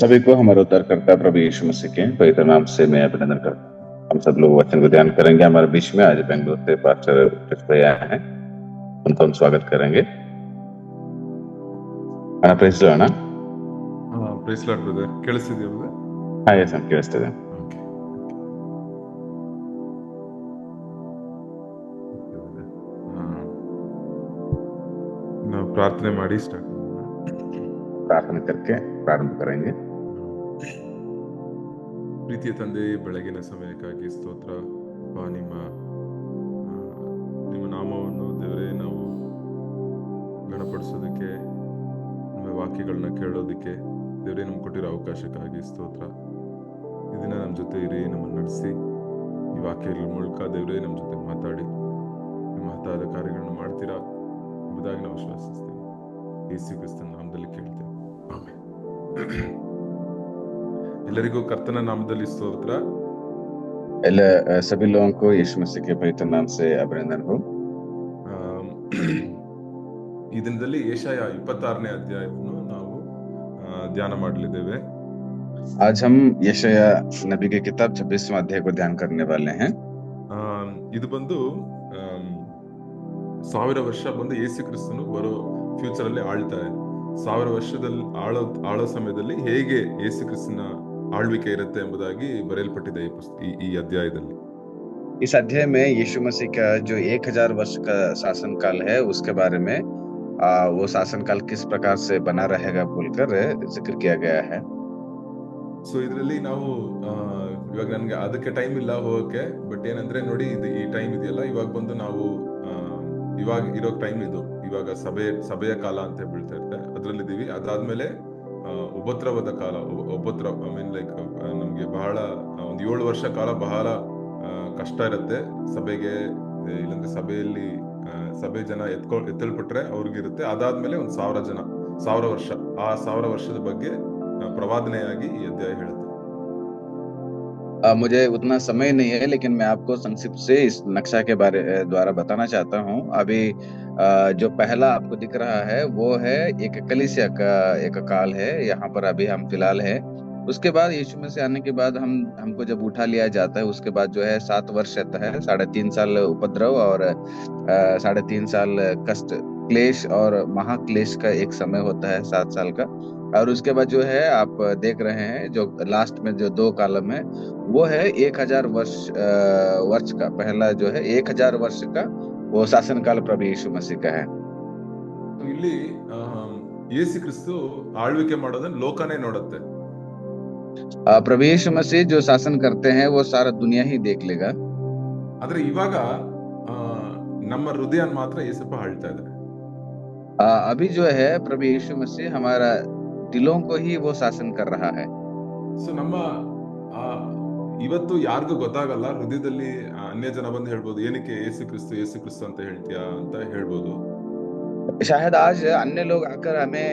सभी को हमारे उद्धारकर्ता प्रभु यीशु मसीह के पवित्र नाम से मैं अभिनंदन करता हूँ। हम सब लोग वचन को ध्यान करेंगे। हमारे बीच में आज बेंगलुरु से पास्टर कृष्ण भैया हैं, उनको हम स्वागत करेंगे। Praise the Lord. Praise Lord brother, ಕೇಳಿಸ್ತಿದೆಯಾ ಬ್ರದರ್? ಹಾಂ, ಎಸ್ ಸರ್, ಕೇಳಿಸ್ತಿದೆ. ನಾವು ಪ್ರಾರ್ಥನೆ ಮಾಡಿ ಸ್ಟಾರ್ಟ್ ಪ್ರಾರ್ಥನೆ करके ಪ್ರಾರಂಭ करेंगे. ಪ್ರೀತಿಯ ತಂದೆ, ಬೆಳಗಿನ ಸಮಯಕ್ಕಾಗಿ ಸ್ತೋತ್ರ. ನಿಮ್ಮ ನಾಮವನ್ನು ದೇವರೇ ನಾವು ಗಣಪಡಿಸೋದಕ್ಕೆ, ನಿಮ್ಮ ವಾಕ್ಯಗಳನ್ನ ಕೇಳೋದಕ್ಕೆ ದೇವರೇ ನಮ್ಗೆ ಕೊಟ್ಟಿರೋ ಅವಕಾಶಕ್ಕಾಗಿ ಸ್ತೋತ್ರ. ಈ ದಿನ ನಮ್ಮ ಜೊತೆ ಇರಿ, ನಮ್ಮನ್ನು ನಡೆಸಿ, ಈ ವಾಕ್ಯಗಳ ಮೂಲಕ ದೇವರೇ ನಮ್ಮ ಜೊತೆ ಮಾತಾಡಿ ನಿಮ್ಮ ಮಹತ್ತಾದ ಕಾರ್ಯಗಳನ್ನ ಮಾಡ್ತೀರಾ ಎಂಬುದಾಗಿ ನಾವು ವಿಶ್ವಾಸಿಸ್ತೀವಿ. ಯೇಸು ಕ್ರಿಸ್ತನ ನಾಮದಲ್ಲಿ ಕೇಳ್ತೇವೆ, ಆಮೆನ್. ಎಲ್ಲರಿಗೂ ಕರ್ತನ ನಾಮದಲ್ಲಿ ಸ್ತೋತ್ರ. सभी लोगों को यीशु मसीह के पवित्र नाम से अभिनंदन हो. ಈ ದಿನದಲ್ಲಿ ಯೆಶಾಯ 26ನೇ ಅಧ್ಯಾಯವನ್ನು ನಾವು ಧ್ಯಾನ ಮಾಡಲಿದ್ದೇವೆ. आज हम यशाया नबी की किताब 26वां अध्याय को ध्यान करने वाले हैं. ಇದು ಬಂದು 1000 ವರ್ಷ ಬಂದು ಯೇಸು ಕ್ರಿಸ್ತನು ಬರೋ ಫ್ಯೂಚರ್ ಅಲ್ಲಿ ಆಳ್ತಾರೆ. 1000 ವರ್ಷದಲ್ಲಿ ಆಳೋ ಸಮಯದಲ್ಲಿ ಹೇಗೆ ಯೇಸು ಕ್ರಿಸ್ತನ ಆಳ್ವಿಕೆ ಇರುತ್ತೆ ಎಂಬುದಾಗಿ ಬರೆಯಲ್ಪಟ್ಟಿದೆ ಈ ಅಧ್ಯಾಯದಲ್ಲಿ. इस अध्याय में यीशु मसीह का जो 1000 वर्ष का शासन काल है उसके बारे में वो शासन काल किस प्रकार से बना रहेगा बोलकर जिक्र किया गया है. ಸೊ ಇದರಲ್ಲಿ ನಾವು ಇವಾಗ ನನ್ಗೆ ಅದಕ್ಕೆ ಟೈಮ್ ಇಲ್ಲ ಹೋಗಕ್ಕೆ, ಬಟ್ ಏನಂದ್ರೆ ನೋಡಿ, ಇದು ಈ ಟೈಮ್ ಇದೆಯಲ್ಲ, ಇವಾಗ ಬಂದು ನಾವು ಇವಾಗ ಇರೋ ಟೈಮ್ ಇದು, ಇವಾಗ ಸಭೆಯ ಕಾಲ ಅಂತ ಬೀಳ್ತಾ ಇರುತ್ತೆ, ಅದ್ರಲ್ಲಿದ್ದೀವಿ. ಅದಾದ್ಮೇಲೆ ಉಪದ್ರವದ ಕಾಲ, ಐ ಮೀನ್ ಲೈಕ್ ನಮ್ಗೆ ಬಹಳ ಒಂದು 7 ವರ್ಷ ಕಾಲ ಬಹಳ ಕಷ್ಟ ಇರುತ್ತೆ ಸಭೆಗೆ. ಇಲ್ಲಂದ್ರೆ ಸಭೆ ಜನ ಎತ್ತಲ್ಪಟ್ರೆ ಅವ್ರಿಗಿರುತ್ತೆ. ಅದಾದ್ಮೇಲೆ 1000 ವರ್ಷ, ಆ 1000 ವರ್ಷದ ಬಗ್ಗೆ ಪ್ರವಾದನೆಯಾಗಿ ಈ ಅಧ್ಯಾಯ ಹೇಳುತ್ತೆ. मुझे उतना समय नहीं है, लेकिन मैं आपको संक्षिप्त से इस नक्शा के बारे द्वारा बताना चाहता हूँ. अभी जो पहला आपको दिख रहा है वो है एक कलीसिया का एक काल है, यहाँ पर अभी हम फिलहाल है. उसके बाद यीशु मसीह आने के बाद हमको जब उठा लिया जाता है, उसके बाद जो है 7 वर्ष रहता है, 3.5 साल उपद्रव और 3.5 साल कष्ट, क्लेश और महाक्लेश का एक समय होता है 7 साल का. और उसके बाद जो है आप देख रहे हैं जो लास्ट में जो 2 कॉलम है वो है 1000 वर्ष का. पहला जो है 1000 वर्ष का वो शासन काल प्रभु यीशु मसीह का है. ಇಲ್ಲಿ ಯೇಸು ಕ್ರಿಸ್ತು ಆಳ್ವಿಕೆ ಮಾಡೋದನ್ನ ಲೋಕನೇ ನೋಡುತ್ತೆ. प्रभु यीशु मसीह जो शासन करते हैं वो सारा दुनिया ही देख लेगा. ಆದ್ರೆ ಇವಾಗ ನಮ್ಮ ಹೃದಯ ಮಾತ್ರ ಯೇಸಪ್ಪ ಆಳ್ತಾ ಇದ್ದಾರೆ. अभी जो है प्रभु यीशु मसीह हमारा दिलों को ही वो शासन कर रहा है. ಸೊ ನಮ್ಮ ಇವತ್ತು ಯಾರಿಗೂ ಗೊತ್ತಾಗಲ್ಲ, ಹೃದಯದಲ್ಲಿ ಅನ್ಯ ಜನ ಬಂದು ಹೇಳ್ಬೋದು, ಏನಕ್ಕೆ ಯೇಸು ಕ್ರಿಸ್ತು ಅಂತ ಹೇಳ್ತೀಯಾ ಅಂತ ಹೇಳ್ಬೋದು. शायद आज अन्य लोग आकर हमें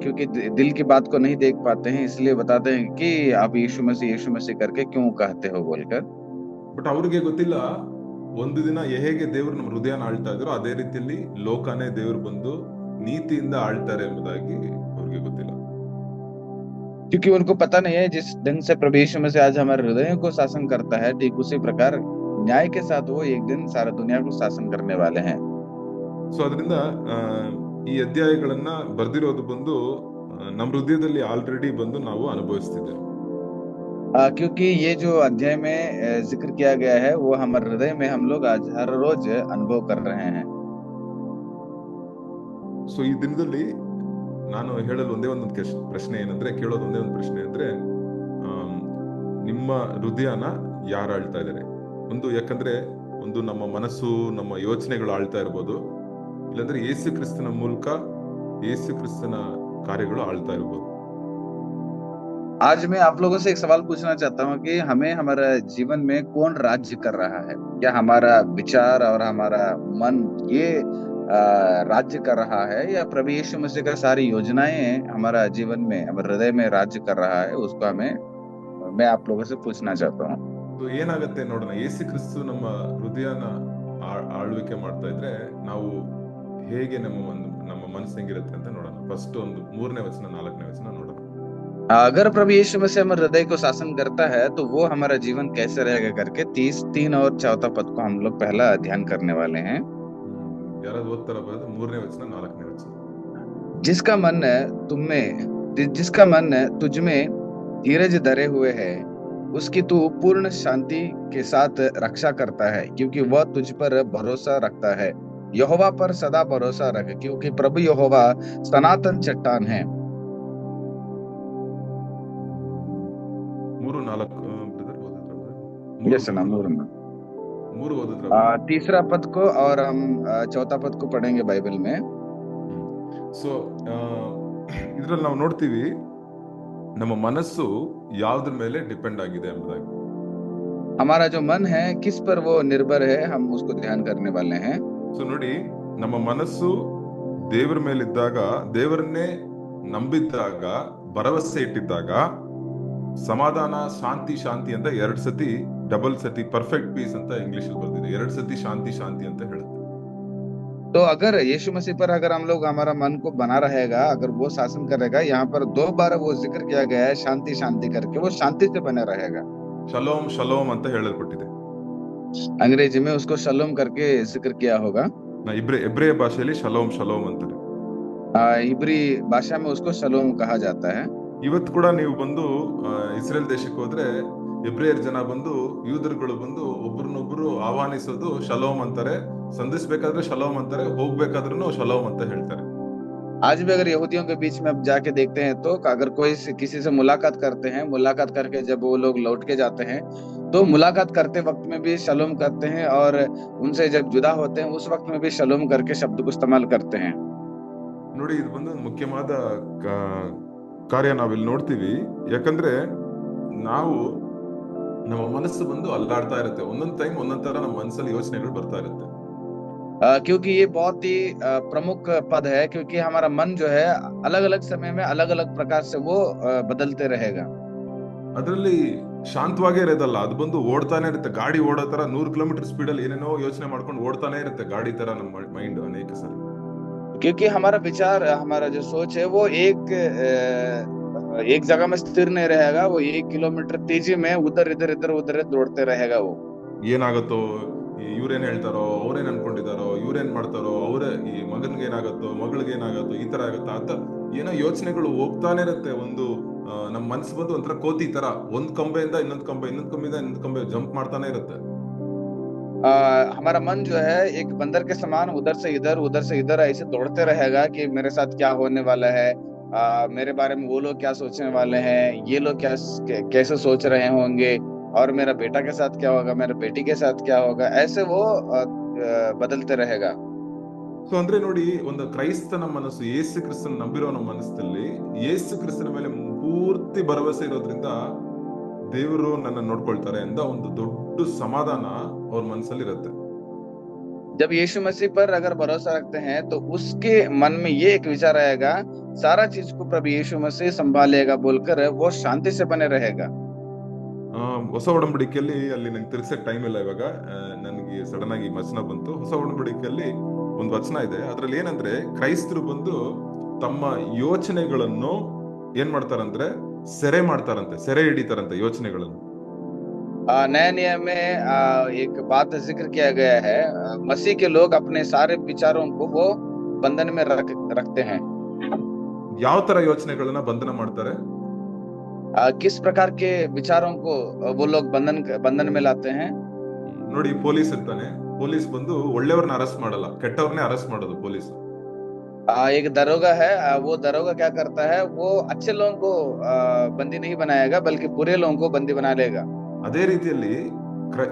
क्योंकि दिल की बात को नहीं देख पाते हैं, इसलिए बताते हैं कि आप यीशु मसीह करके क्यों कहते हो बोलकर. ಬಟ್ ಅವ್ರಿಗೆ ಗೊತ್ತಿಲ್ಲ, ಒಂದು ದಿನ ಹೇಗೆ ದೇವರು ನಮ್ಮ ಹೃದಯನ ಆಳ್ತಾ ಇದ್ರು ಅದೇ ರೀತಿಯಲ್ಲಿ ಲೋಕನೇ ದೇವರು ಬಂದು ನೀತಿಯಿಂದ ಆಳ್ತಾರೆ ಎಂಬುದಾಗಿ ಅವ್ರಿಗೆ ಗೊತ್ತಿಲ್ಲ. क्योंकि उनको पता नहीं है जिस ढंग से प्रभु यीशु मसीह आज हमारे हृदय को शासन करता है, ठीक उसी प्रकार न्याय के साथ वो एक दिन सारा दुनिया को शासन करने वाले हैं. ಸೊ ಅದರಿಂದ ಈ ಅಧ್ಯಾಯಗಳನ್ನ ಬರ್ದಿರೋದು ಬಂದು ನಮ್ಮ ಹೃದಯದಲ್ಲಿ ಆಲ್ರೆಡಿ ಬಂದು ನಾವು ಅನುಭವಿಸ್ತಿದ್ದೇವೆ. क्योंकि ये जो अध्याय में जिक्र किया गया है वो हमारे हृदय में हम लोग आज हर रोज अनुभव कर रहे हैं. ಸೊ ಈ ದಿನದಲ್ಲಿ ನಾನು ಹೇಳಲು ಒಂದೇ ಒಂದು ಪ್ರಶ್ನೆ ಏನಂದ್ರೆ, ಕೇಳೋದು ಒಂದೇ ಒಂದು ಪ್ರಶ್ನೆ ಅಂದ್ರೆ, ನಿಮ್ಮ ಹೃದಯನ ಯಾರು ಆಳ್ತಾ ಇದ್ದಾರೆ? ಯಾಕಂದ್ರೆ ನಮ್ಮ ಮನಸ್ಸು, ನಮ್ಮ ಯೋಚನೆಗಳು ಆಳ್ತಾ ಇರ್ಬೋದು, ಇಲ್ಲಾಂದ್ರೆ ಯೇಸು ಕ್ರಿಸ್ತನ ಮೂಲಕ ಯೇಸು ಕ್ರಿಸ್ತನ ಕಾರ್ಯಗಳು ಆಳ್ತಾ ಇರ್ಬೋದು. आज मैं आप लोगों से एक सवाल पूछना चाहता हूँ कि हमें हमारा जीवन में कौन राज्य कर रहा है? क्या हमारा विचार और हमारा मन ये राज्य कर रहा है, या प्रभु यीशु मसीह का सारी योजनाएं हमारा जीवन में, हमारे हृदय में राज्य कर रहा है? उसको मैं आप लोगों से पूछना चाहता हूँ. ಏನಾಗುತ್ತೆ ನೋಡೋಣ. ಯೇಸು ಕ್ರಿಸ್ತು ನಮ್ಮ ಹೃದಯನ ಆಳ್ವಿಕೆ ಮಾಡ್ತಾ ಇದ್ರೆ ನಾವು ಹೇಗೆ ನಮ್ಮ ಮನಸ್ಸು ಹೆಂಗಿರುತ್ತೆ ಅಂತ ನೋಡೋಣ. ಫಸ್ಟ್ ಒಂದು 3ನೇ ವಚನ 4ನೇ ವಚನ ನೋಡೋಣ. अगर प्रभु यीशु मसीह हमारे हृदय को शासन करता है तो वो हमारा जीवन कैसे रहेगा करके 30, 3 और 4 पद को हम लोग पहला अध्ययन करने वाले हैं। ಯಾರಾದ್ರು ಓದ್ತಾರ brother? 3ನೇ ವಚನ 4ನೇ ವಚನ. जिसका मन तुम में जिसका मन तुझ में धीरज धरे हुए है, उसकी तू पूर्ण शांति के साथ रक्षा करता है, क्योंकि वह तुझ पर भरोसा रखता है। यहोवा पर सदा भरोसा रख, क्योंकि प्रभु यहोवा सनातन चट्टान है। 3-4 ಬ್ರದರ್ ಓದಿದ್ರ? यस ना, मूर में 3 ಓದಿದ್ರ brother? तीसरा पद को और हम चौथा पद को पढ़ेंगे बाइबल में। ಸೊ ಇದ್ರಲ್ಲಿ ನಾವು ನೋಡ್ತೀವಿ ನಮ್ಮ ಮನಸ್ಸು ಯಾವ್ದ್ರ ಮೇಲೆ ಡಿಪೆಂಡ್ ಆಗಿದೆ ಎಂಬುದಾಗಿ. हमारा जो मन है किस पर वो निर्भर है, हम उसको ध्यान करने वाले हैं। ಸೊ ನೋಡಿ, ನಮ್ಮ ಮನಸ್ಸು ದೇವರ ಮೇಲಿದ್ದಾಗ, ದೇವರನ್ನೇ ನಂಬಿದ್ದಾಗ, ಭರವಸೆ ಇಟ್ಟಿದ್ದಾಗ ಸಮಾಧಾನ, ಶಾಂತಿ ಶಾಂತಿ ಅಂತ 2 ಸತಿ, ಡಬಲ್ ಸತಿ ಪರ್ಫೆಕ್ಟ್ ಪೀಸ್ ಅಂತ ಇಂಗ್ಲಿಷ್ ಅಲ್ಲಿ ಬರ್ತಿದೆ. 2 ಸತಿ ಶಾಂತಿ ಶಾಂತಿ ಅಂತ ಹೇಳುತ್ತೆ. तो अगर यीशु मसीह पर अगर हम लोग हमारा मन को बना रहेगा, अगर वो शासन करेगा, यहाँ पर 2 बार वो जिक्र किया गया है शांति शांति करके, वो शांति से बना रहेगा। ಶಲೋಮ್ ಶಲೋಮ್ ಅಂತ ಹೇಳಲ್ಪಟ್ಟಿದೆ. अंग्रेजी में उसको शलोम करके जिक्र किया होगा। ಇಬ್ರಿಯ ಭಾಷೆಯಲ್ಲಿ ಶಲೋಮ್ ಶಲೋಮ್ ಅಂತಾರೆ. इब्री भाषा में उसको शलोम कहा जाता है। ಇವತ್ತು ಕೂಡ ನೀವು ಬಂದು ಇಸ್ರೇಲ್ ದೇಶಕ್ಕೆ ಹೋದ್ರೆ, ಇಬ್ರಿಯರ್ ಜನ ಬಂದು, ಯೂದರ್ಗಳು ಬಂದು ಒಬ್ರನ್ನೊಬ್ರು ಆಹ್ವಾನಿಸೋದು ಶಲೋಮ್ ಅಂತಾರೆ. ಸಂಧಿಸ್ಬೇಕಾದ್ರೆ ಶಲೋಮ್ ಅಂತಾರೆ, ಹೋಗ್ಬೇಕಾದ್ರೂ ಶಲೋಮ್ ಅಂತ ಹೇಳ್ತಾರೆ. आज भी अगर यहूदियों के बीच में अब जाके देखते हैं तो अगर कोई किसी से मुलाकात करते हैं, मुलाकात करके जब वो लोग लौट के जाते हैं तो मुलाकात करते वक्त में भी शलोम करते हैं, और उनसे जब जुदा होते हैं उस वक्त में भी शलोम करके शब्द को इस्तेमाल करते हैं। ನೋಡಿ, ಇದು ಬಂದು ಮುಖ್ಯವಾದ ಕಾರ್ಯ ನಾವಿಲ್ಲಿ ನೋಡ್ತೀವಿ. ಯಾಕಂದ್ರೆ ನಾವು, ನಮ್ಮ ಮನಸ್ಸು ಬಂದು ಅಲ್ಲಾಡ್ತಾ ಇರುತ್ತೆ. ಒಂದೊಂದ್ ಟೈಮ್ ಒಂದೊಂದ್ ತರ ನಮ್ಮ ಮನಸ್ಸಲ್ಲಿ ಯೋಚನೆಗಳು ಬರ್ತಾ ಇರುತ್ತೆ. क्योंकि ये बहुत ही प्रमुख पद है, क्योंकि हमारा मन जो है अलग अलग समय में अलग अलग प्रकार से वो बदलते रहेगा। ಅದರಲ್ಲಿ ಶಾಂತವಾಗೇ ಇರೋದಲ್ಲ, ಅದು ಬಂದು ಓಡ್ತಾನೆ ಇರುತ್ತೆ. ಗಾಡಿ ಓಡೋ ತರ 100 ಕಿಲೋಮೀಟರ್ ಸ್ಪೀಡಲ್ಲಿ ಏನೇನೋ ಯೋಚನೆ ಮಾಡ್ಕೊಂಡು ಓಡ್ತಾನೆ ಇರುತ್ತೆ, ಗಾಡಿ ತರ ನಮ್ಮ ಮೈಂಡ್ ಅನೇಕ ಸರಿ. क्योंकि हमारा विचार, हमारा जो सोच है वो एक जगह में स्थिर नहीं रहेगा, वो 1 किलोमीटर तेजी में उधर इधर इधर उधर दौड़ते रहेगा। वो ಏನಾಗತ್ತೋ, ಇವ್ರೇನ್ ಹೇಳ್ತಾರೋ, ಅವ್ರೇನ್ ಅನ್ಕೊಂಡಿದಾರೋ, ಇವ್ರೇನ್ ಮಾಡ್ತಾರೋ, ಈ ಮಗನ್ಗೆ ಏನಾಗತ್ತೋ, ಮಗಳಿಗೆ ಏನಾಗತ್ತೋ, ಈ ತರ ಆಗತ್ತ ಅಂತ ಏನೋ ಯೋಚನೆಗಳು ಹೋಗ್ತಾನೆ ಇರುತ್ತೆ. ನಮ್ಮ ಮನ್ಸು ಬಂದು ಒಂಥರ ಕೋತಿ ತರ, ಒಂದ್ ಕಂಬೆಯಿಂದ ಇನ್ನೊಂದ್ ಕಂಬೆಯಿಂದ ಇನ್ನೊಂದ್ ಕಂಬೆ ಜಂಪ್ ಮಾಡ್ತಾನೆ ಇರುತ್ತೆ. हमारा मन जो है एक बंदर के समान उधर से इधर ऐसे दौड़ते रहेगा कि मेरे साथ क्या होने वाला है, मेरे बारे में वो लोग क्या सोचने वाले हैं, ये लोग कैसे सोच रहे होंगे, और मेरा बेटा के साथ क्या होगा, मेरे बेटी के साथ क्या होगा, ऐसे वो बदलते रहेगा। ಸೊ ಅಂದ್ರೆ ನೋಡಿ, ಒಂದು ಕ್ರೈಸ್ತನ ಮನಸ್ಸು, ಯೇಸು ಕ್ರಿಸ್ತನ ನಂಬಿರೋನ ಮನಸ್ಸಲ್ಲಿ ಯೇಸು ಕ್ರಿಸ್ತನ ಮೇಲೆ ಪೂರ್ತಿ ಭರವಸೆ ಇರೋದ್ರಿಂದ ದೇವರು ನನ್ನ ನೋಡ್ಕೊಳ್ತಾರೆ ಅಂತ ಒಂದು ದೊಡ್ಡ ಸಮಾಧಾನ ಅವ್ರ ಮನಸ್ಸಲ್ಲಿ ಇರುತ್ತೆ. जब यीशु मसीह पर अगर भरोसा रखते हैं तो उसके मन में ये एक विचार आएगा, सारा चीज को प्रभु यीशु मसीह संभालेगा बोलकर वो शांति से बने रहेगा। ಹೊಸ ಒಡಂಬಡಿಕೆಯಲ್ಲಿ, ಅಲ್ಲಿ ನಂಗೆ ತಿರ್ಗ್ಸಕ್ ಟೈಮ್ ಇಲ್ಲ ಇವಾಗ, ನನಗೆ ಸಡನ್ ಆಗಿ ವಚನ ಬಂತು. ಹೊಸ ಒಡಂಬಡಿಕೆಯಲ್ಲಿ ಒಂದು ವಚನ ಇದೆ. ಅದ್ರಲ್ಲಿ ಏನಂದ್ರೆ, ಕ್ರೈಸ್ತರು ಬಂದು ತಮ್ಮ ಯೋಚನೆಗಳನ್ನು ಏನ್ ಮಾಡ್ತಾರಂದ್ರೆ ಸೆರೆ ಹಿಡಿತಾರಂತೆ ಯೋಚನೆಗಳನ್ನು. नए नियम में एक बात जिक्र किया गया है, मसीह के लोग अपने सारे विचारों को वो बंधन में रखते हैं। ಯಾವ ತರ ಯೋಚನೆಗಳನ್ನ ಬಂಧನ ಮಾಡ್ತಾರೆ? किस प्रकार के विचारों को वो लोग बंधन में लाते हैं? ನೋಡಿ, ಪೊಲೀಸ್ ಇರ್ತಾನೆ. ಪೊಲೀಸ್ ಬಂದು ಒಳ್ಳೆಯವ್ರನ್ನ ಅರೆಸ್ಟ್ ಮಾಡಲ್ಲ, ಕೆಟ್ಟವ್ರನ್ನೇ ಅರೆಸ್ಟ್ ಮಾಡೋದು ಪೊಲೀಸ್. एक दरोगा है, वो दरोगा क्या करता है, वो अच्छे लोगों को बंदी नहीं बनाएगा, बल्कि बुरे लोगों को बंदी बना लेगा। ಅದೇ ರೀತಿಯಲ್ಲಿ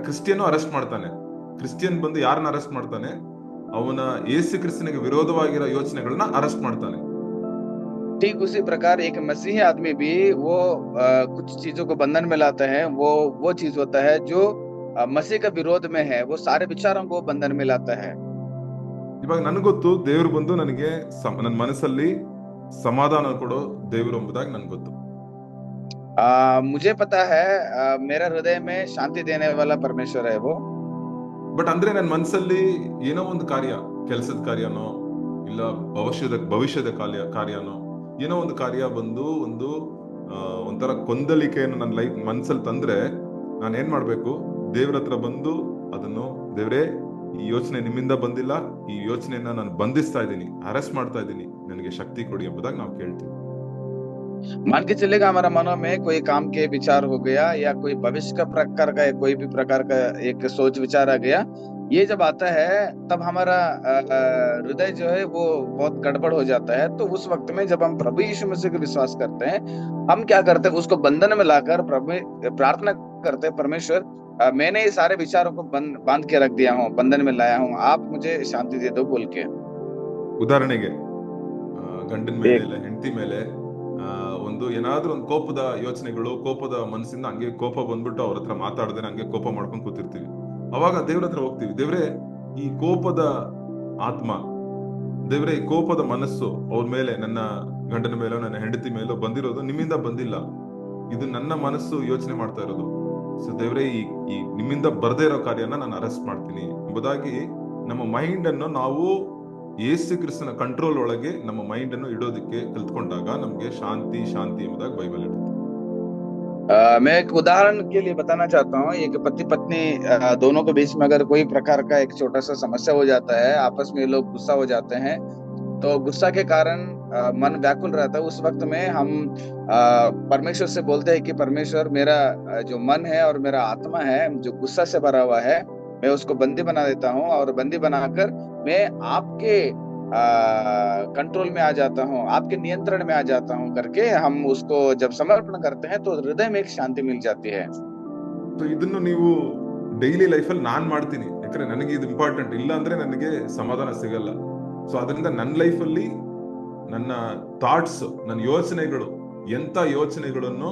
ಕ್ರಿಸ್ಟಿಯನ್ ಅರೆಸ್ಟ್ ಮಾಡ್ತಾನೆ. ಕ್ರಿಸ್ಟಿಯನ್ ಬಂದು ಯಾರನ್ನ ಅರೆಸ್ಟ್ ಮಾಡ್ತಾನೆ? ಅವನ ಯೇಸು ಕ್ರಿಸ್ತನಿಗೆ ವಿರೋಧವಾಗಿರೋ ಯೋಚನೆಗಳನ್ನ ಅರೆಸ್ಟ್ ಮಾಡ್ತಾನೆ. ठीक उसी प्रकार एक मसीही आदमी भी वो कुछ चीजों को बंधन में लाता है, वो चीज होता है जो मसीह का विरोध में है, वो सारे विचारों को बंधन में लाता है। ಇವಾಗ ನನ್ಗೊತ್ತು, ದೇವ್ರು ಬಂದು ನನಗೆ ನನ್ನ ಮನಸ್ಸಲ್ಲಿ ಸಮಾಧಾನ ಕೊಡೋ ದೇವ್ರು ಎಂಬುದಾಗಿ ನನ್ಗೆ ಗೊತ್ತು. मुझे पता है मेरा हृदय में शांति देने वाला परमेश्वर है वो। ಬಟ್ ಅಂದ್ರೆ ನನ್ನ ಮನಸ್ಸಲ್ಲಿ ಏನೋ ಒಂದು ಕಾರ್ಯ, ಕೆಲಸದ ಕಾರ್ಯನೋ ಇಲ್ಲ ಭವಿಷ್ಯದ ಕಾರ್ಯನೋ, ಏನೋ ಒಂದು ಕಾರ್ಯ ಬಂದು ಒಂದು ಒಂಥರ ಗೊಂದಲಿಕೆಯನ್ನು ನನ್ನ ಮನ್ಸಲ್ಲಿ ತಂದ್ರೆ ನಾನು ಏನ್ ಮಾಡ್ಬೇಕು? ದೇವ್ರ ಹತ್ರ ಬಂದು ಅದನ್ನು, ದೇವ್ರೇ ಈ ಯೋಚನೆ ನಿಮ್ಮಿಂದ ಬಂದಿಲ್ಲ, ಈ ಯೋಚನೆಯನ್ನ ನಾನು ಬಂಧಿಸ್ತಾ ಇದ್ದೀನಿ, ಅರೆಸ್ಟ್ ಮಾಡ್ತಾ ಇದ್ದೀನಿ, ನನಗೆ ಶಕ್ತಿ ಕೊಡಿ ಎಂಬುದಾಗಿ ನಾವು ಕೇಳ್ತೀವಿ. मान के चलेगा हमारा मनों में कोई काम के विचार हो गया या कोई भविष्य का प्रकार का कोई भी प्रकार का एक सोच विचार आ गया, ये जब आता है तब हमारा हृदय जो है वो बहुत गड़बड़ हो जाता है। तो उस वक्त में जब हम प्रभु यीशु मसीह को विश्वास करते हैं, हम क्या करते हैं? उसको बंधन में लाकर प्रभु प्रार्थना करते हैं, परमेश्वर मैंने ये सारे विचारों को बांध के रख दिया हूँ, बंधन में लाया हूँ, आप मुझे शांति दे दो बोल के। ಉದಾಹರಣೆಗೆ ಗಂಡನ ಮೇಲೆ ಇಲ್ಲ ಹೆಂಡತಿ ಮೇಲೆ ಒಂದು ಏನಾದ್ರೂ ಒಂದು ಕೋಪದ ಯೋಚನೆಗಳು, ಕೋಪದ ಮನಸ್ಸಿಂದ ಹಂಗೆ ಕೋಪ ಬಂದ್ಬಿಟ್ಟು ಅವ್ರ ಹತ್ರ ಮಾತಾಡದೇನೆ ಹಂಗೆ ಕೋಪ ಮಾಡ್ಕೊಂಡು ಕೂತಿರ್ತೀವಿ. ಅವಾಗ ದೇವ್ರ ಹತ್ರ ಹೋಗ್ತೀವಿ, ದೇವ್ರೇ ಈ ಕೋಪದ ಆತ್ಮ, ದೇವ್ರೇ ಈ ಕೋಪದ ಮನಸ್ಸು ಅವ್ರ ಮೇಲೆ, ನನ್ನ ಗಂಡನ ಮೇಲೋ ನನ್ನ ಹೆಂಡತಿ ಮೇಲೋ ಬಂದಿರೋದು ನಿಮ್ಮಿಂದ ಬಂದಿಲ್ಲ, ಇದು ನನ್ನ ಮನಸ್ಸು ಯೋಚನೆ ಮಾಡ್ತಾ ಇರೋದು. ಸೊ ದೇವ್ರೇ ಈ ನಿಮ್ಮಿಂದ ಬರ್ದೇ ಇರೋ ಕಾರ್ಯನ ನಾನು ಅರೆಸ್ಟ್ ಮಾಡ್ತೀನಿ ಎಂಬುದಾಗಿ ನಮ್ಮ ಮೈಂಡ್ ಅನ್ನು ನಾವು ಯೇಸು ಕ್ರಿಸ್ತನ ಕಂಟ್ರೋಲ್ ಒಳಗೆ ನಮ್ಮ ಮೈಂಡ್ ಅನ್ನು ಇಡೋದಕ್ಕೆ ಕಲ್ತ್ಕೊಂಡಾಗ ನಮ್ಗೆ ಶಾಂತಿ ಶಾಂತಿ ಎಂಬುದಾಗಿ ಬೈಬಲ್ ಇರುತ್ತೆ. मैं एक उदाहरण के लिए बताना चाहता हूँ। एक पति पत्नी दोनों के बीच में अगर कोई प्रकार का एक छोटा सा समस्या हो जाता है, आपस में लोग गुस्सा हो जाते हैं, तो गुस्सा के कारण मन व्याकुल रहता है। उस वक्त में हम परमेश्वर से बोलते हैं कि परमेश्वर, मेरा जो मन है और मेरा आत्मा है जो गुस्सा से भरा हुआ है, मैं उसको बंदी बना देता हूँ, और बंदी बनाकर मैं आपके कंट्रोल में आ जाता हूँ, आपके नियंत्रण में आ जाता हूँ करके हम उसको जब समर्पण करते हैं तो हृदय में एक शांति मिल जाती है। ಸೊ ಇದನ್ನು ನೀವು ಡೈಲಿ ಲೈಫಲ್ಲಿ ನಾನ್ ಮಾಡ್ತೀನಿ, ಯಾಕಂದ್ರೆ ನನಗೆ ಇದು ಇಂಪಾರ್ಟೆಂಟ್, ಇಲ್ಲ ಅಂದ್ರೆ ನನಗೆ ಸಮಾಧಾನ ಸಿಗಲ್ಲ. ಸೊ ಅದರಿಂದ ನನ್ನ ಲೈಫಲ್ಲಿ ನನ್ನ ಥಾಟ್ಸ್, ನನ್ನ ಯೋಚನೆಗಳು, ಎಂತ ಯೋಚನೆಗಳನ್ನು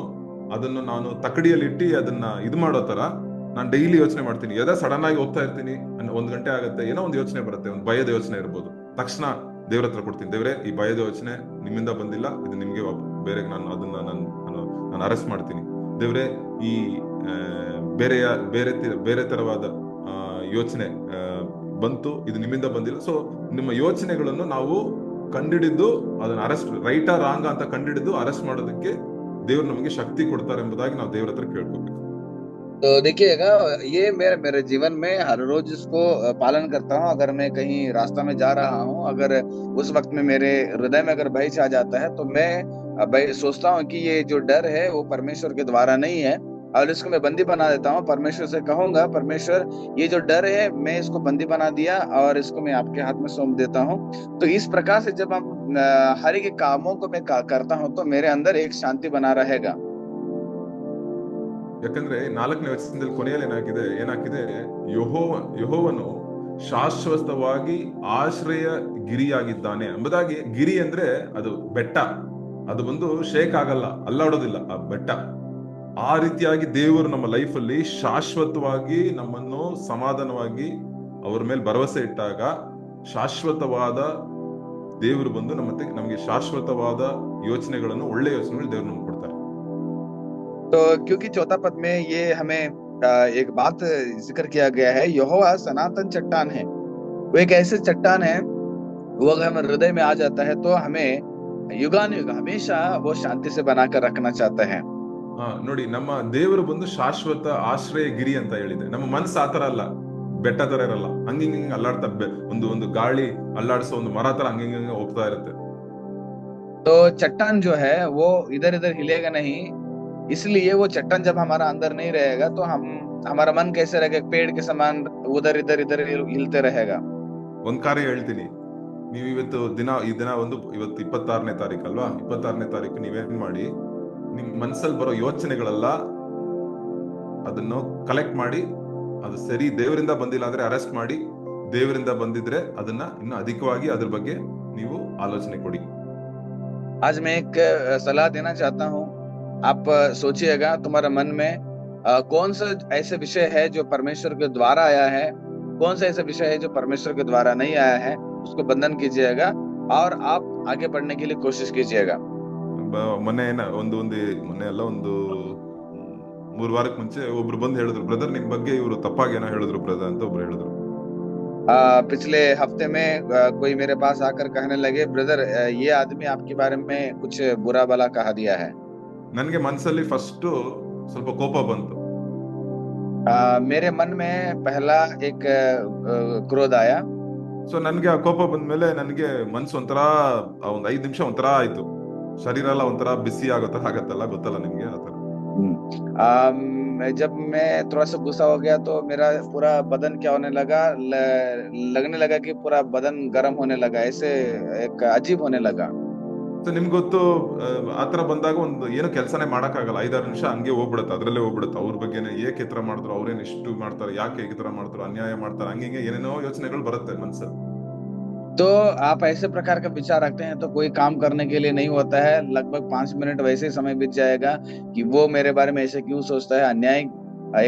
ಅದನ್ನು ನಾನು ತಕಡಿಯಲ್ಲಿ ಇಟ್ಟು ಅದನ್ನ ಇದು ಮಾಡೋ ತರ ನಾನು ಡೈಲಿ ಯೋಚನೆ ಮಾಡ್ತೀನಿ. ಯದ ಸಡನ್ ಆಗಿ ಹೋಗ್ತಾ ಇರ್ತೀನಿ, 1 ಗಂಟೆ ಆಗುತ್ತೆ, ಏನೋ ಒಂದು ಯೋಚನೆ ಬರುತ್ತೆ, ಒಂದು ಭಯದ ಯೋಚನೆ ಇರ್ಬೋದು, ತಕ್ಷಣ ದೇವ್ರ ಹತ್ರ ಕೊಡ್ತೀನಿ, ದೇವ್ರೆ ಈ ಭಯದ ಯೋಚನೆ ನಿಮ್ಮಿಂದ ಬಂದಿಲ್ಲ, ಇದು ನಿಮ್ಗೆ ಬೇರೆ, ನಾನು ಅದನ್ನ ನಾನು ಅರೆಸ್ಟ್ ಮಾಡ್ತೀನಿ. ದೇವ್ರೆ ಈ ಬೇರೆ ತರವಾದ ಯೋಚನೆ ಬಂತು, ಇದು ನಿಮ್ಮಿಂದ ಬಂದಿಲ್ಲ. ಸೊ ನಿಮ್ಮ ಯೋಚನೆಗಳನ್ನು ನಾವು ಕಂಡಿಡಿದ್ದು ಅದನ್ನ ಅರೆಸ್ಟ್, ರೈಟಾ ರಾಂಗ ಅಂತ ಕಂಡಿಡಿದ್ದು ಅರೆಸ್ಟ್ ಮಾಡೋದಕ್ಕೆ ದೇವ್ರು ನಮಗೆ ಶಕ್ತಿ ಕೊಡ್ತಾರೆ ಎಂಬುದಾಗಿ ನಾವು ದೇವ್ರ ಹತ್ರ ಕೇಳ್ಕೋಬೇಕು. तो देखिएगा, ये मेरे जीवन में हर रोज इसको पालन करता हूँ। अगर मैं कहीं रास्ता में जा रहा हूँ, अगर उस वक्त में मेरे हृदय में अगर भय छा जाता है, तो मैं सोचता हूँ कि ये जो डर है वो परमेश्वर के द्वारा नहीं है, और इसको मैं बंदी बना देता हूँ। परमेश्वर से कहूंगा, परमेश्वर ये जो डर है मैं इसको बंदी बना दिया और इसको मैं आपके हाथ में सौंप देता हूँ। तो इस प्रकार से जब हम हर एक कामों को मैं करता हूँ तो मेरे अंदर एक शांति बना रहेगा। ಯಾಕಂದ್ರೆ 4ನೇ ವಚನದಲ್ಲಿ ಕೊನೆಯಲ್ಲಿ ಏನಾಗಿದೆ, ಯೆಹೋವನು ಶಾಶ್ವತವಾಗಿ ಆಶ್ರಯ ಗಿರಿಯಾಗಿದ್ದಾನೆ ಎಂಬುದಾಗಿ. ಗಿರಿ ಅಂದ್ರೆ ಅದು ಬೆಟ್ಟ, ಅದು ಬಂದು ಶೇಕ್ ಆಗಲ್ಲ, ಅಲ್ಲಾಡೋದಿಲ್ಲ ಆ ಬೆಟ್ಟ. ಆ ರೀತಿಯಾಗಿ ದೇವರು ನಮ್ಮ ಲೈಫಲ್ಲಿ ಶಾಶ್ವತವಾಗಿ ನಮ್ಮನ್ನು ಸಮಾಧಾನವಾಗಿ ಅವ್ರ ಮೇಲೆ ಭರವಸೆ ಇಟ್ಟಾಗ ಶಾಶ್ವತವಾದ ದೇವರು ಬಂದು ನಮಗೆ ಶಾಶ್ವತವಾದ ಯೋಚನೆಗಳನ್ನು, ಒಳ್ಳೆ ಯೋಚನೆಗಳು ದೇವರು ನಮ್ಗೆ ಕೊಡ್ತಾರೆ. तो क्योंकि चौथा पद में ये हमें एक बात जिक्र किया गया है, यहोवा सनातन चट्टान है। वो एक ऐसे चट्टान है, वो अगर हमारे हृदय में आ जाता है तो हमें युगानुयुग हमेशा वो शांति से बनाकर रखना चाहता है। ನೋಡಿ, ನಮ್ಮ ದೇವರು ಬಂದು ಶಾಶ್ವತ ಆಶ್ರಯ ಗಿರಿ ಅಂತ ಹೇಳಿದೆ. ನಮ್ಮ ಮನಸ್ಸು ಆತರ ಅಲ್ಲ, ಬೆಟ್ಟ ತರ ಇರಲ್ಲ, ಹಂಗಿಂಗ್ ಅಲ್ಲಾಡ್ತಾ ಒಂದು ಗಾಳಿ ಅಲ್ಲಾಡಿಸೋ ಒಂದು ಮರ ತರ ಹಂಗಿಂಗ್ ಹೋಗ್ತಾ ಇರುತ್ತೆ. तो चट्टान जो है वो इधर इधर हिलेगा नहीं, इसलिए वो चट्टान जब हमारा अंदर नहीं रहेगा तो हमारा मन कैसे रहेगा? पेड़ के समान उधर इधर हिलते रहेगा। ಒಂದ್ ಕಾರ್ಯ ಹೇಳ್ತೀನಿ, ನೀವು ಇವತ್ತು ಇವತ್ತು 26ನೇ ತಾರೀಕು ಅಲ್ವಾ, 26ನೇ ತಾರೀಕು ನೀವೇನ್ ಮಾಡಿ, ನಿಮ್ ಮನ್ಸಲ್ಲಿ ಬರೋ ಯೋಚನೆಗಳೆಲ್ಲ ಅದನ್ನು ಕಲೆಕ್ಟ್ ಮಾಡಿ, ಅದು ಸರಿ ದೇವರಿಂದ ಬಂದಿಲ್ಲ ಅಂದ್ರೆ ಅರೆಸ್ಟ್ ಮಾಡಿ, ದೇವರಿಂದ ಬಂದಿದ್ರೆ ಅದನ್ನ ಇನ್ನು ಅಧಿಕವಾಗಿ ಅದ್ರ ಬಗ್ಗೆ ನೀವು ಆಲೋಚನೆ ಕೊಡಿ. आज मैं एक सलाह देना चाहता हूँ। आप सोचिएगा तुम्हारा मन में कौन सा ऐसे विषय है जो परमेश्वर के द्वारा आया है, कौन सा ऐसा विषय है जो परमेश्वर के द्वारा नहीं आया है, उसको बंधन कीजिएगा और आप आगे बढ़ने के लिए कोशिश कीजिएगा। ಮೊನ್ನೆ ಅಲ್ಲ, ಒಂದು 3 ವಾರಕ್ಕೆ ಮುಂಚೆ ಒಬ್ರು ಬಂದು ಹೇಳಿದ್ರು, ಬ್ರದರ್ ನಿಮ್ ಬಗ್ಗೆ ಇವರು ತಪ್ಪಾಗಿ ಏನೋ ಹೇಳಿದ್ರು ಬ್ರದರ್ ಅಂತ ಒಬ್ರು ಹೇಳಿದ್ರು. पिछले हफ्ते में कोई मेरे पास आकर कहने लगे, ब्रदर ये आदमी आपके बारे में कुछ बुरा भला कहा दिया है। ನನ್ಗೆ ಮನ್ಸಲ್ಲಿ ಫಸ್ಟ್ ಸ್ವಲ್ಪ ಕೋಪ ಬಂತು. मेरे मन में पहला एक क्रोध आया. ಸೊ ನನ್ಗೆ ಆ ಕೋಪ ಬಂದ್ಮೇಲೆ ನನ್ಗೆ ಮನ್ಸು ಒಂಥರ ಒಂದ್ 5 ನಿಮಿಷ ಒಂಥರ ಆಯ್ತು, ಶರೀರ ಎಲ್ಲ ಒಂಥರ ಬಿಸಿ ಆಗೋ ತರ ಆಗತ್ತಲ್ಲ, ಗೊತ್ತಲ್ಲ ನಿಮ್ಗೆ ಆ ತರ. जब मैं थोड़ा सा गुस्सा हो गया तो मेरा पूरा बदन क्या होने लगा, लगने लगा कि पूरा बदन गर्म होने लगा, ऐसे एक अजीब होने लगा. ಸೊ ನಿಮ್ಗೆ ಗೊತ್ತು, ಆತರ ಬಂದಾಗ ಒಂದು ಏನು ಕೆಲಸನೇ ಮಾಡಕ್ಕಾಗಲ್ಲ, 5-6 ನಿಮಿಷ ಹಂಗೆ ಹೋಗ್ಬಿಡುತ್ತೆ, ಅದ್ರಲ್ಲೇ ಹೋಗ್ಬಿಡುತ್ತೆ. ಅವ್ರ ಬಗ್ಗೆನೇ ಏಕೆ ಈ ತರ ಮಾಡಿದ್ರು, ಅವ್ರೇನ್ ಇಷ್ಟು ಮಾಡ್ತಾರೆ, ಯಾಕೆ ಈ ತರ ಮಾಡ್ತಾರೆ, ಅನ್ಯಾಯ ಮಾಡ್ತಾರೆ, ಹಂಗೆ ಏನೇನೋ ಯೋಚನೆಗಳು ಬರುತ್ತೆ ಮನ್ಸಲ್ಲಿ. तो आप ऐसे प्रकार का विचार रखते हैं तो कोई काम करने के लिए नहीं होता है. लगभग 5 मिनट वैसे ही समय बीत जाएगा कि वो मेरे बारे में ऐसे क्यों सोचता है,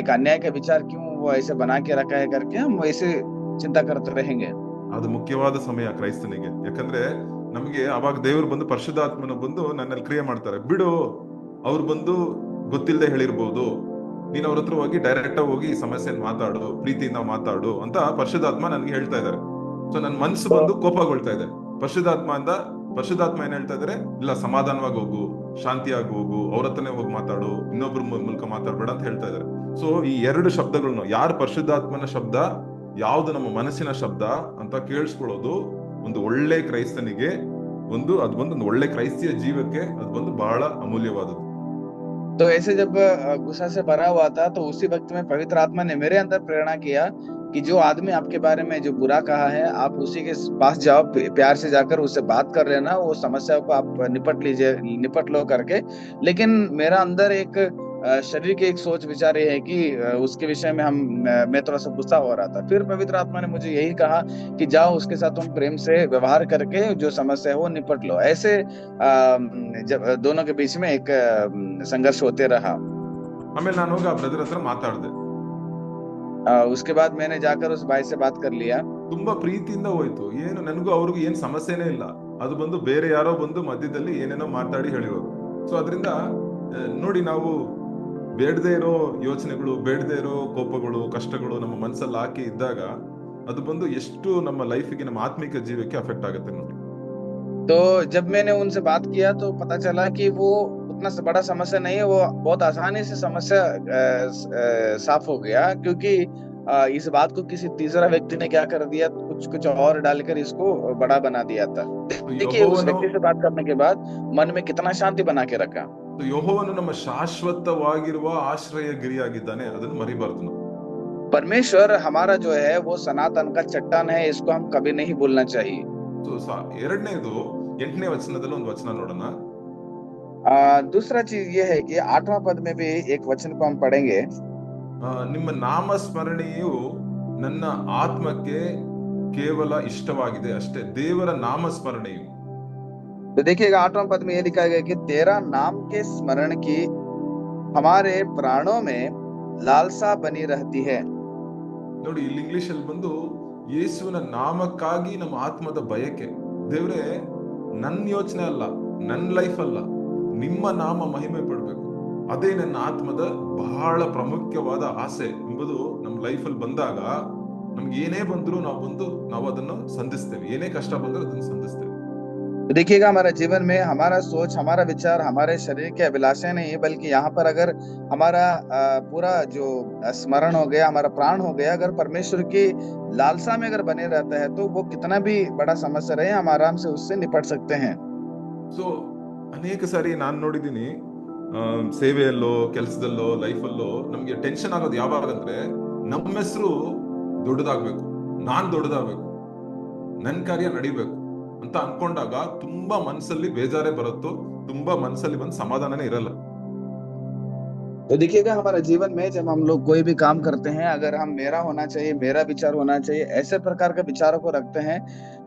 एक अन्याय का विचार क्यों वो ऐसे बना के रखा है करके हम वैसे चिंता करते रहेंगे. ಅದು ಮುಖ್ಯವಾದ ಸಮಯ ಕ್ರೈಸ್ತನಿಗೆ. ಯಾಕಂದ್ರೆ ನಮ್ಗೆ ಅವಾಗ ದೇವ್ರು ಬಂದು, ಪರಿಶುದ್ಧಾತ್ಮನ ಬಂದು ನನ್ನಲ್ಲಿ ಕ್ರಿಯೆ ಮಾಡ್ತಾರೆ. ಬಿಡು, ಅವ್ರು ಬಂದು ಗೊತ್ತಿಲ್ಲದೆ ಹೇಳಿರ್ಬೋದು, ನೀನ್ ಅವ್ರ ಹತ್ರ ಹೋಗಿ ಡೈರೆಕ್ಟ್ ಆಗಿ ಹೋಗಿ ಈ ಸಮಸ್ಯೆನ ಮಾತಾಡು, ಪ್ರೀತಿಯಿಂದ ಮಾತಾಡು ಅಂತ ಪರಿಶುದ್ಧಾತ್ಮ ನನ್ಗೆ ಹೇಳ್ತಾ ಇದಾರೆ. ಸೊ ನನ್ ಮನ್ಸು ಬಂದು ಕೋಪಗೊಳ್ತಾ ಇದೆ. ಪರಿಶುದ್ಧಾತ್ಮ ಏನ್ ಹೇಳ್ತಾ ಇದಾರೆ, ಇಲ್ಲ ಸಮಾಧಾನವಾಗಿ ಹೋಗು, ಶಾಂತಿಯಾಗಿ ಹೋಗು, ಅವ್ರ ಹತ್ರನೇ ಹೋಗಿ ಮಾತಾಡು, ಇನ್ನೊಬ್ರ ಮೂಲಕ ಮಾತಾಡ್ಬೇಡ ಅಂತ ಹೇಳ್ತಾ ಇದಾರೆ. ಸೊ ಈ 2 ಶಬ್ದಗಳನ್ನು, ಯಾರು ಪರಿಶುದ್ಧಾತ್ಮನ ಶಬ್ದ, ಯಾವ್ದು ನಮ್ಮ ಮನಸ್ಸಿನ ಶಬ್ದ ಅಂತ ಕೇಳಿಸ್ಕೊಳ್ಳೋದು ಒಂದು ಒಳ್ಳೆ ಕ್ರೈಸ್ತನಿಗೆ, ಅದು ಒಂದು ಒಳ್ಳೆ ಕ್ರೈಸ್ತಿಯ ಜೀವಕ್ಕೆ ಅದು ಒಂದು ಬಹಳ ಅಮೂಲ್ಯವಾದದ್ದು. तो ऐसे जब गुस्सा से भरा हुआ था तो उसी वक्त में पवित्र आत्मा ने मेरे अंदर प्रेरणा किया कि जो आदमी आपके बारे में जो बुरा कहा है, आप उसी के पास जाओ, प्यार से जाकर उससे बात कर लेना, वो समस्या को आप निपट लो करके. लेकिन मेरा अंदर एक शरीर के एक सोच विचार ये है कि उसके विषय में मैं थोड़ा सा गुस्सा हो रहा था. फिर पवित्र आत्मा ने मुझे यही कहा कि जाओ, उसके साथ तुम प्रेम से व्यवहार करके जो समस्या है वो निपट लो. ऐसे जब दोनों के बीच में एक संघर्ष होते रहा. ಆಮೇಲೆ ನಾನು ಹೋಗಿ ಆ ಬ್ರದರ್ ಹತ್ರ ಮಾತಾಡಿದೆ. उसके बाद मैंने जाकर उस भाई से बात कर लिया. ತುಂಬಾ ಪ್ರೀತಿಯಿಂದ ಹೋಯ್ತು. ಏನು ನನಗೂ ಅವ್ರಿಗೂ ಏನ್ ಸಮಸ್ಯೆನೇ ಇಲ್ಲ. ಅದು ಬಂದು ಬೇರೆ ಯಾರೋ ಬಂದು ಮಧ್ಯದಲ್ಲಿ ಏನೇನೋ ಮಾತಾಡಿ ಹೇಳಿರೋದು. ಸೊ ಅದರಿಂದ ನೋಡಿ, ನಾವು ಬೇಡದೇ ಇರೋ ಯೋಚನೆಗಳು, ಬೇಡದೇ ಇರೋ ಕೋಪಗಳು, ಕಷ್ಟಗಳು ನಮ್ಮ ಮನಸ್ಸಲ್ಲಿ ಹಾಕಿ ಇದ್ದಾಗ ಅದು ಬಂದು ಎಷ್ಟು ನಮ್ಮ ಲೈಫಿಗೆ, ನಮ್ಮ ಆತ್ಮಿಕ ಜೀವಕ್ಕೆ ಅಫೆಕ್ಟ್ ಆಗುತ್ತೆ ನೋಡಿ. तो जब मैंने उनसे बात किया तो पता चला कि वो उतना बड़ा समस्या नहीं है, वो बहुत आसानी से समस्या साफ हो गया, क्योंकि इस बात को किसी तीसरा व्यक्ति ने क्या कर दिया, कुछ और डालकर इसको बड़ा बना दिया था. देखिए, उस व्यक्ति से बात करने के बाद मन में कितना शांति बना के रखा. ಯೆಹೋವನು ನಮ್ಮ ಶಾಶ್ವತವಾಗಿರುವ ಆಶ್ರಯ ಗಿರಿಯಾಗಿದ್ದಾನೆ, ಅದನ್ನು ಮರಿಬಾರದು ನಾವು. परमेश्वर हमारा जो है वो सनातन का चट्टान है, इसको हम कभी नहीं भूलना चाहिए. ಎರಡನೇದು 8ನೇ ವಚನದಲ್ಲಿ ಒಂದು ವಚನ ನೋಡೋಣ. दूसरा चीज ये है कि 8वां पद में भी एक वचन को हम पढ़ेंगे. ನಿಮ್ಮ ನಾಮಸ್ಮರಣೆಯು ನನ್ನ ಆತ್ಮಕ್ಕೆ ಕೇವಲ ಇಷ್ಟವಾಗಿದೆ ಅಷ್ಟೇ. ದೇವರ ನಾಮಸ್ಮರಣೆಯು. तो देखिएगा 8वां पद में ये लिखा गया कि तेरा नाम के स्मरण की हमारे प्राणों में लालसा बनी रहती है. ನೋಡಿ, ಇಲ್ಲಿ ಇಂಗ್ಲಿಷ್ ಅಲ್ಲಿ ಬಂದು ಯೇಸುವಿನ ನಾಮಕ್ಕಾಗಿ ನಮ್ಮ ಆತ್ಮದ ಬಯಕೆ. ದೇವ್ರೆ, ನನ್ನ ಯೋಚನೆ ಅಲ್ಲ, ನನ್ನ ಲೈಫ್ ಅಲ್ಲ, ನಿಮ್ಮ ನಾಮ ಮಹಿಮೆ ಪಡ್ಬೇಕು, ಅದೇ ನನ್ನ ಆತ್ಮದ ಬಹಳ ಪ್ರಾಮುಖ್ಯವಾದ ಆಸೆ ಎಂಬುದು ನಮ್ಮ ಲೈಫ್ ಅಲ್ಲಿ ಬಂದಾಗ ನಮ್ಗೆ ಏನೇ ಬಂದ್ರು ನಾವು ಅದನ್ನು ಸಂಧಿಸ್ತೇವೆ. ಏನೇ ಕಷ್ಟ ಬಂದ್ರು ಅದನ್ನು ಸಂಧಿಸ್ತೇವೆ. देखिएगा, हमारा जीवन में हमारा सोच, हमारा विचार, हमारे शरीर के अभिलाषा नहीं है, बल्कि यहाँ पर अगर हमारा पूरा जो स्मरण हो गया, हमारा प्राण हो गया, अगर परमेश्वर की लालसा में अगर बने रहता है तो वो कितना भी बड़ा समस्या रहे, हम आराम से उससे निपट सकते हैं. ಸೊ ಅನೇಕ ಸಾರಿ ನಾನು ನೋಡಿದ್ದೀನಿ, ಸೇವೆಯಲ್ಲೋ, ಕೆಲಸದಲ್ಲೋ, ಲೈಫಲ್ಲೋ ನಮ್ಗೆ ಟೆನ್ಷನ್ ಆಗೋದು ಯಾವಾಗ ಅಂದ್ರೆ, ನಮ್ಮ ಹೆಸರು ದೊಡ್ಡದಾಗ್ಬೇಕು, ನಾನ್ ದೊಡ್ಡದಾಗ್ಬೇಕು, ನನ್ ಕಾರ್ಯ ನಡಿಬೇಕು ಅಂತ ಅನ್ಕೊಂಡಾಗ ತುಂಬಾ ಮನಸ್ಸಲ್ಲಿ ಬೇಜಾರೇ ಬರುತ್ತೋ, ತುಂಬಾ ಮನಸ್ಸಲ್ಲಿ ಬಂದು ಸಮಾಧಾನನೇ ಇರಲ್ಲ. तो देखिएगा, हमारा जीवन में जब हम लोग कोई भी काम करते हैं, अगर हम मेरा होना चाहिए, मेरा विचार होना चाहिए, ऐसे प्रकार के विचारों को रखते हैं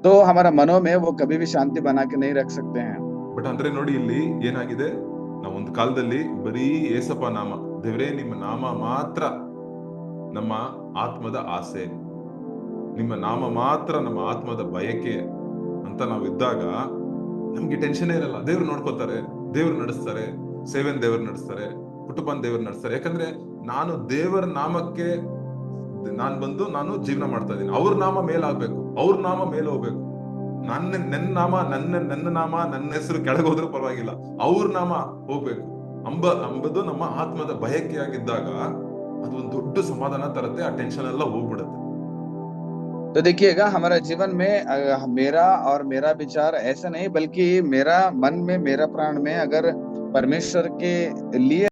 तो हमारा मनों में वो कभी भी शांति बना के नहीं रख सकते हैं. ಬಟ್ ಅಂದ್ರೆ ನೋಡಿ, ಇಲ್ಲಿ ಏನಾಗಿದೆ, ನಾವೊಂದು ಕಾಲದಲ್ಲಿ ಬರೀ ಏಸಪ್ಪ ನಾಮ, ದೇವರೇ ನಿಮ್ಮ ನಾಮ ಮಾತ್ರ ನಮ್ಮ ಆತ್ಮದ ಆಸೆ, ನಿಮ್ಮ ನಾಮ ಮಾತ್ರ ನಮ್ಮ ಆತ್ಮದ ಬಯಕೆ ಅಂತ ನಾವು ಇದ್ದಾಗ ನಮ್ಗೆ ಟೆನ್ಷನ್ ಇರಲ್ಲ. ದೇವ್ರು ನೋಡ್ಕೋತಾರೆ, ದೇವ್ರು ನಡೆಸ್ತಾರೆ, ಸೇವೆನ್ ದೇವ್ರು ನಡೆಸ್ತಾರೆ, ಕುಟುಂಬನ ದೇವ್ರು ನಡೆಸ್ತಾರೆ. ಯಾಕಂದ್ರೆ ನಾನು ದೇವರ ನಾಮಕ್ಕೆ ನಾನು ಜೀವನ ಮಾಡ್ತಾ ಇದ್ದೀನಿ. ಅವ್ರ ನಾಮ ಮೇಲಾಗ್ಬೇಕು, ಅವ್ರ ನಾಮ ಮೇಲೆ ಹೋಗ್ಬೇಕು. ನನ್ನ ನಾಮ, ನನ್ನ ಹೆಸರು ಕೆಳಗೆ ಹೋದ್ರೂ ಪರವಾಗಿಲ್ಲ, ಅವ್ರ ನಾಮ ಹೋಗ್ಬೇಕು. ಅಂಬದು ನಮ್ಮ ಆತ್ಮದ ಬಯಕೆಯಾಗಿದ್ದಾಗ ಅದು ಒಂದು ದೊಡ್ಡ ಸಮಾಧಾನ ತರುತ್ತೆ, ಆ ಟೆನ್ಷನ್ ಎಲ್ಲ ಹೋಗ್ಬಿಡುತ್ತೆ. तो देखिएगा हमारा जीवन में मेरा और मेरा विचार ऐसा नहीं, बल्कि मेरा मन में, मेरा प्राण में अगर परमेश्वर के लिए